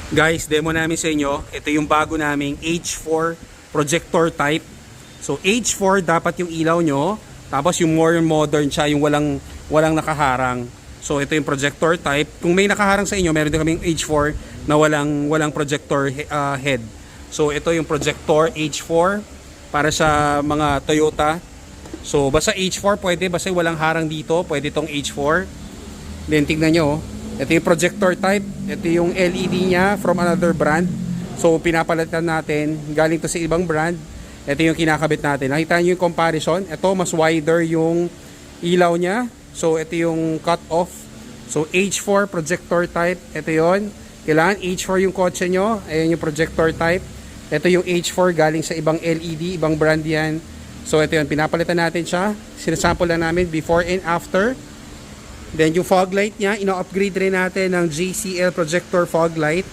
Guys, demo namin sa inyo. Ito yung bago naming H4 projector type. So H4 dapat yung ilaw nyo. Tapos yung more modern siya, yung walang nakaharang. So ito yung projector type. Kung may nakaharang sa inyo, meron din kaming H4 na walang projector head. So ito yung projector H4 para sa mga Toyota. So basta H4 pwede, basta walang harang dito, pwede itong H4. Then tignan nyo, ito yung projector type. Ito yung LED nya from another brand. So pinapalitan natin, galing to sa ibang brand. Ito yung kinakabit natin. Nakita nyo yung comparison. Ito mas wider yung ilaw nya. So ito yung cut off. So H4 projector type. Ito yon. Kailangan H4 yung kotse nyo. Ayan yung projector type. Ito yung H4 galing sa ibang LED, ibang brand yan. So ito yun, pinapalitan natin siya. Sinasample lang namin before and after. Then yung fog light niya, ino-upgrade rin natin ng JCL projector fog light.